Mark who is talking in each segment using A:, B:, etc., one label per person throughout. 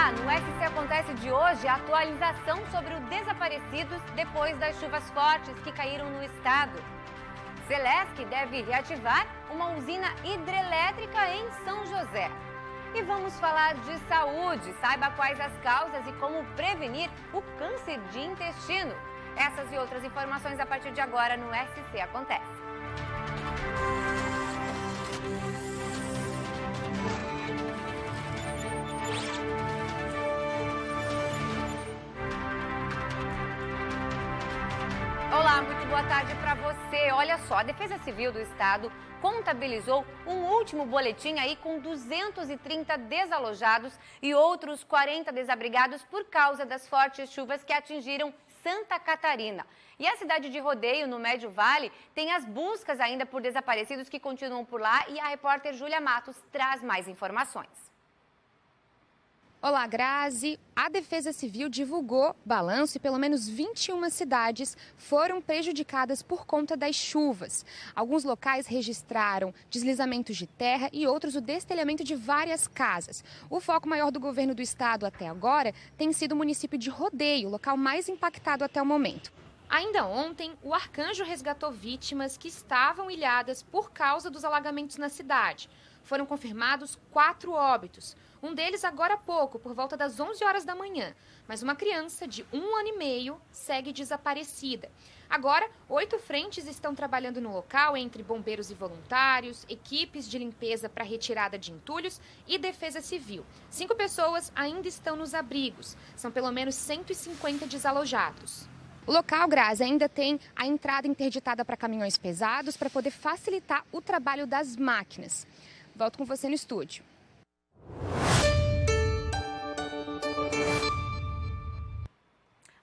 A: Olá, no SC Acontece de hoje, a atualização sobre os desaparecidos depois das chuvas fortes que caíram no estado. Celesc deve reativar uma usina hidrelétrica em São José. E vamos falar de saúde. Saiba quais as causas e como prevenir o câncer de intestino. Essas e outras informações a partir de agora no SC Acontece. Olá, muito boa tarde para você. Olha só, a Defesa Civil do Estado contabilizou um último boletim aí com 230 desalojados e outros 40 desabrigados por causa das fortes chuvas que atingiram Santa Catarina. E a cidade de Rodeio, no Médio Vale, tem as buscas ainda por desaparecidos que continuam por lá e a repórter Júlia Matos traz mais informações.
B: Olá, Grazi. A Defesa Civil divulgou balanço e pelo menos 21 cidades foram prejudicadas por conta das chuvas. Alguns locais registraram deslizamentos de terra e outros o destelhamento de várias casas. O foco maior do governo do estado até agora tem sido o município de Rodeio, o local mais impactado até o momento. Ainda ontem, o Arcanjo resgatou vítimas que estavam ilhadas por causa dos alagamentos na cidade. Foram confirmados 4 óbitos. Um deles agora há pouco, por volta das 11 horas da manhã. Mas uma criança de 1 ano e meio segue desaparecida. Agora, 8 frentes estão trabalhando no local, entre bombeiros e voluntários, equipes de limpeza para retirada de entulhos e defesa civil. 5 pessoas ainda estão nos abrigos. São pelo menos 150 desalojados. O local, Grazi, ainda tem a entrada interditada para caminhões pesados para poder facilitar o trabalho das máquinas. Volto com você no estúdio.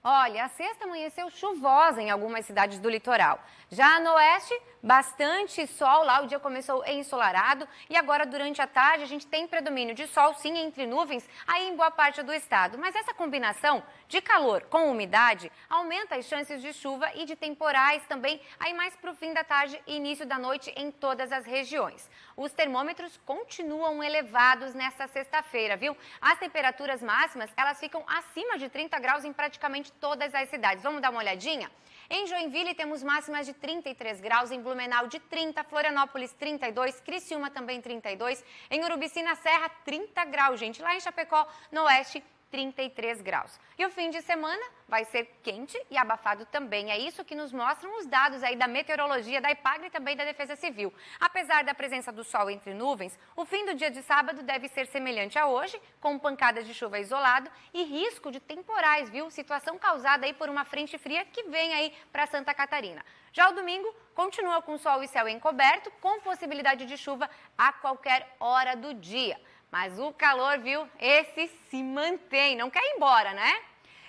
A: Olha, a sexta amanheceu chuvosa em algumas cidades do litoral. Já no oeste, bastante sol, lá o dia começou ensolarado e agora durante a tarde a gente tem predomínio de sol, sim, entre nuvens, aí em boa parte do estado. Mas essa combinação de calor com umidade aumenta as chances de chuva e de temporais também, aí mais para o fim da tarde e início da noite em todas as regiões. Os termômetros continuam elevados nesta sexta-feira, viu? As temperaturas máximas, elas ficam acima de 30 graus em praticamente todas as cidades. Vamos dar uma olhadinha? Em Joinville temos máximas de 33 graus, em Blumenau de 30, Florianópolis 32, Criciúma também 32, em Urubici na Serra 30 graus, gente. Lá em Chapecó, no oeste, 33 graus. E o fim de semana vai ser quente e abafado também. É isso que nos mostram os dados aí da meteorologia, da IPAGRE e também da Defesa Civil. Apesar da presença do sol entre nuvens, o fim do dia de sábado deve ser semelhante a hoje, com pancadas de chuva isolado e risco de temporais, viu? Situação causada aí por uma frente fria que vem aí para Santa Catarina. Já o domingo continua com sol e céu encoberto, com possibilidade de chuva a qualquer hora do dia. Mas o calor, viu, esse se mantém, não quer ir embora, né?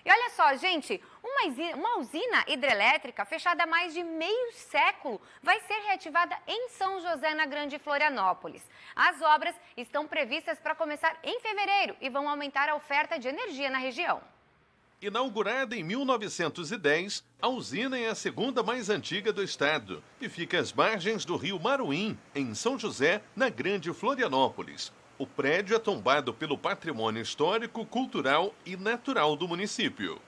A: E olha só, gente, uma usina hidrelétrica fechada há mais de meio século vai ser reativada em São José, na Grande Florianópolis. As obras estão previstas para começar em fevereiro e vão aumentar a oferta de energia na região.
C: Inaugurada em 1910, a usina é a segunda mais antiga do estado e fica às margens do rio Maruim, em São José, na Grande Florianópolis. O prédio é tombado pelo patrimônio histórico, cultural e natural do município.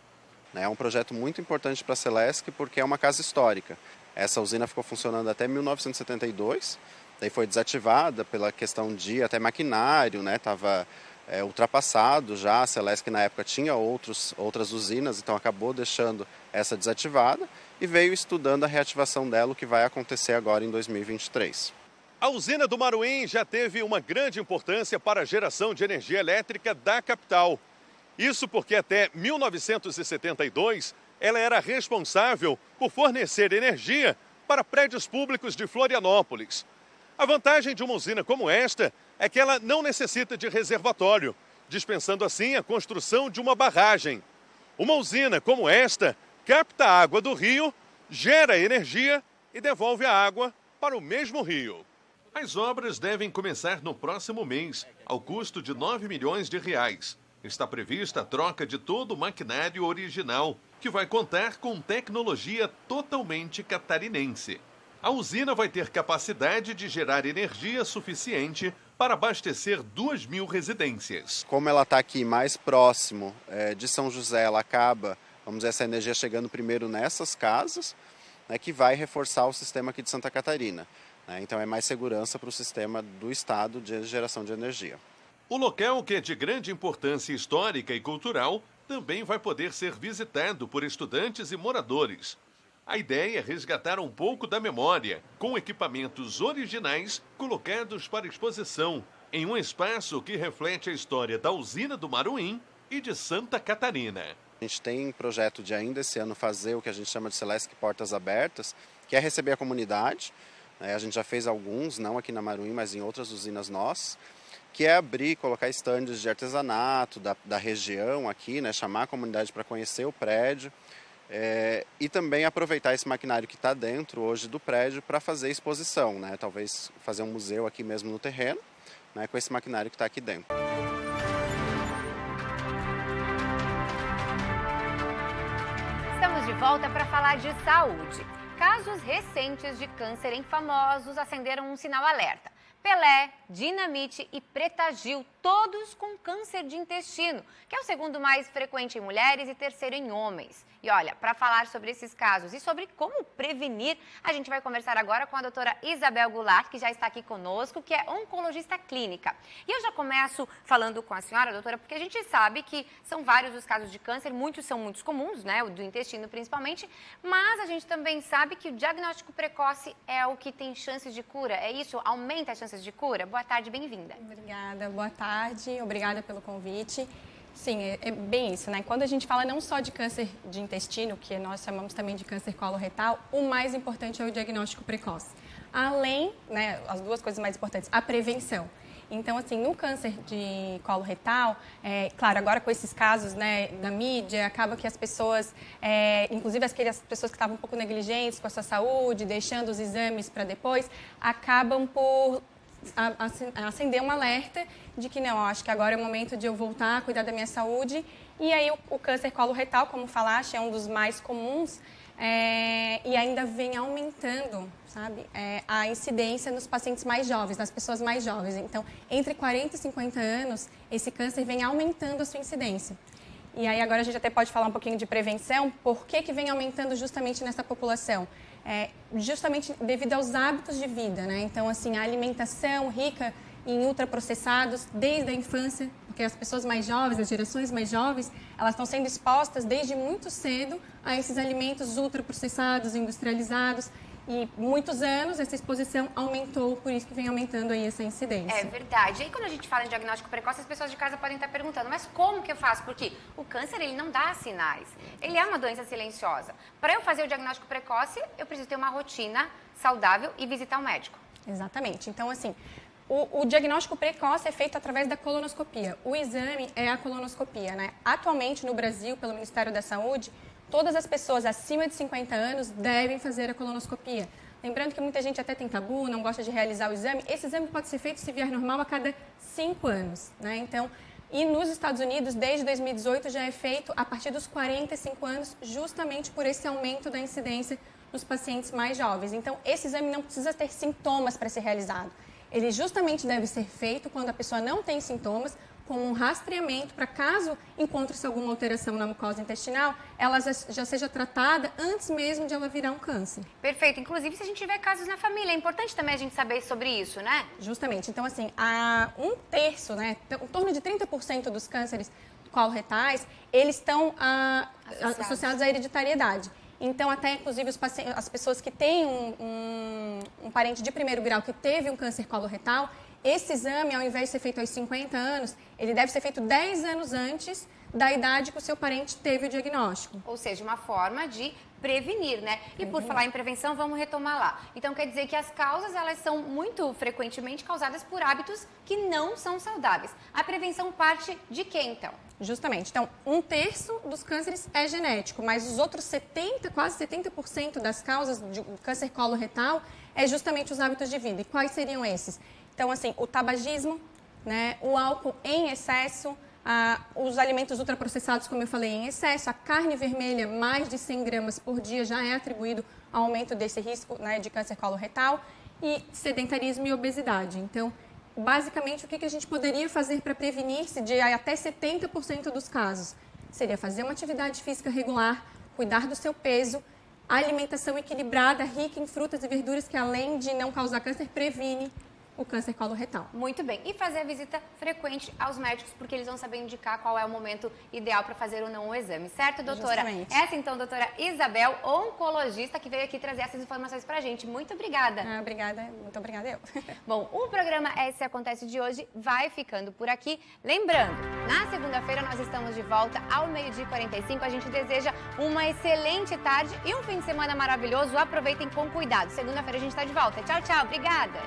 D: É um projeto muito importante para a Celesc porque é uma casa histórica. Essa usina ficou funcionando até 1972, daí foi desativada pela questão de até maquinário, né? Estava ultrapassado já, a Celesc na época tinha outras usinas, então acabou deixando essa desativada e veio estudando a reativação dela, o que vai acontecer agora em 2023.
C: A usina do Maruim já teve uma grande importância para a geração de energia elétrica da capital. Isso porque até 1972 ela era responsável por fornecer energia para prédios públicos de Florianópolis. A vantagem de uma usina como esta é que ela não necessita de reservatório, dispensando assim a construção de uma barragem. Uma usina como esta capta a água do rio, gera energia e devolve a água para o mesmo rio. As obras devem começar no próximo mês, ao custo de R$ 9 milhões. Está prevista a troca de todo o maquinário original, que vai contar com tecnologia totalmente catarinense. A usina vai ter capacidade de gerar energia suficiente para abastecer 2.000 residências.
D: Como ela está aqui mais próximo de São José, ela acaba, vamos dizer, essa energia chegando primeiro nessas casas, né, que vai reforçar o sistema aqui de Santa Catarina. Né? Então é mais segurança para o sistema do estado de geração de energia.
C: O local, que é de grande importância histórica e cultural, também vai poder ser visitado por estudantes e moradores. A ideia é resgatar um pouco da memória, com equipamentos originais colocados para exposição, em um espaço que reflete a história da usina do Maruim e de Santa Catarina.
D: A gente tem projeto de ainda esse ano fazer o que a gente chama de Celesc Portas Abertas, que é receber a comunidade. A gente já fez alguns, não aqui na Maruim, mas em outras usinas nossas, que é abrir, colocar estandes de artesanato da região aqui, né, chamar a comunidade para conhecer o prédio. E também aproveitar esse maquinário que está dentro hoje do prédio para fazer exposição, né? Talvez fazer um museu aqui mesmo no terreno, né? Com esse maquinário que está aqui dentro.
A: Estamos de volta para falar de saúde. Casos recentes de câncer em famosos acenderam um sinal alerta. Pelé, Dinamite e Preta Gil, todos com câncer de intestino, que é o segundo mais frequente em mulheres e terceiro em homens. E olha, para falar sobre esses casos e sobre como prevenir, a gente vai conversar agora com a doutora Isabel Goulart, que já está aqui conosco, que é oncologista clínica. E eu já começo falando com a senhora, doutora, porque a gente sabe que são vários os casos de câncer, muitos são muito comuns, né, o do intestino principalmente, mas a gente também sabe que o diagnóstico precoce é o que tem chances de cura, é isso? Aumenta as chances de cura? Boa tarde, bem-vinda.
E: Obrigada, boa tarde, obrigada pelo convite. Sim, é bem isso, né? Quando a gente fala não só de câncer de intestino, que nós chamamos também de câncer coloretal, o mais importante é o diagnóstico precoce. Além, né, as duas coisas mais importantes, a prevenção. Então, assim, no câncer de colo retal, claro, agora com esses casos, né, da mídia, acaba que as pessoas, inclusive aquelas pessoas que estavam um pouco negligentes com a sua saúde, deixando os exames para depois, acabam por acender um alerta de que não, acho que agora é o momento de eu voltar a cuidar da minha saúde. E aí o câncer coloretal, como falaste, é um dos mais comuns e ainda vem aumentando, sabe, a incidência nos pacientes mais jovens, nas pessoas mais jovens. Então, entre 40 e 50 anos, esse câncer vem aumentando a sua incidência. E aí agora a gente até pode falar um pouquinho de prevenção. Por que vem aumentando justamente nessa população? Justamente devido aos hábitos de vida, né? Então, assim, a alimentação rica em ultraprocessados desde a infância, porque as pessoas mais jovens, as gerações mais jovens, elas estão sendo expostas desde muito cedo a esses alimentos ultraprocessados, industrializados. E muitos anos essa exposição aumentou, por isso que vem aumentando aí essa incidência.
A: É verdade. E aí quando a gente fala em diagnóstico precoce, as pessoas de casa podem estar perguntando, mas como que eu faço? Porque o câncer, ele não dá sinais. Ele é uma doença silenciosa. Para eu fazer o diagnóstico precoce, eu preciso ter uma rotina saudável e visitar um médico.
E: Exatamente. Então, assim, o diagnóstico precoce é feito através da colonoscopia. O exame é a colonoscopia, né? Atualmente, no Brasil, pelo Ministério da Saúde, todas as pessoas acima de 50 anos devem fazer a colonoscopia. Lembrando que muita gente até tem tabu, não gosta de realizar o exame. Esse exame pode ser feito, se vier normal, a cada 5 anos, né? Então, e nos Estados Unidos, desde 2018, já é feito a partir dos 45 anos, justamente por esse aumento da incidência nos pacientes mais jovens. Então, esse exame não precisa ter sintomas para ser realizado. Ele justamente deve ser feito quando a pessoa não tem sintomas, com um rastreamento para caso encontre-se alguma alteração na mucosa intestinal, ela já seja tratada antes mesmo de ela virar um câncer.
A: Perfeito. Inclusive, se a gente tiver casos na família, é importante também a gente saber sobre isso, né?
E: Justamente. Então, assim, um terço, né, em torno de 30% dos cânceres coloretais, eles estão associados à hereditariedade. Então, até, inclusive, as pessoas que têm um parente de primeiro grau que teve um câncer coloretal, esse exame, ao invés de ser feito aos 50 anos, ele deve ser feito 10 anos antes da idade que o seu parente teve o diagnóstico.
A: Ou seja, uma forma de prevenir, né? E por falar em prevenção, vamos retomar lá. Então, quer dizer que as causas, elas são muito frequentemente causadas por hábitos que não são saudáveis. A prevenção parte de quê, então?
E: Justamente. Então, um terço dos cânceres é genético, mas os outros quase 70% das causas de câncer coloretal é justamente os hábitos de vida. E quais seriam esses? Então, assim, o tabagismo, né, o álcool em excesso, os alimentos ultraprocessados, como eu falei, em excesso, a carne vermelha, mais de 100 gramas por dia, já é atribuído ao aumento desse risco, né, de câncer coloretal, e sedentarismo e obesidade. Então, basicamente, o que a gente poderia fazer para prevenir-se de até 70% dos casos? Seria fazer uma atividade física regular, cuidar do seu peso, a alimentação equilibrada, rica em frutas e verduras, que além de não causar câncer, previne o câncer coloretal.
A: Muito bem. E fazer a visita frequente aos médicos, porque eles vão saber indicar qual é o momento ideal para fazer ou não o exame, certo, doutora?
E: Justamente.
A: Essa, então, doutora Isabel, oncologista, que veio aqui trazer essas informações pra gente. Muito obrigada.
E: Obrigada, muito obrigada eu.
A: Bom, o programa Esse Acontece de hoje vai ficando por aqui. Lembrando, na segunda-feira nós estamos de volta ao 12h45. A gente deseja uma excelente tarde e um fim de semana maravilhoso. Aproveitem com cuidado. Segunda-feira a gente está de volta. Tchau, tchau. Obrigada.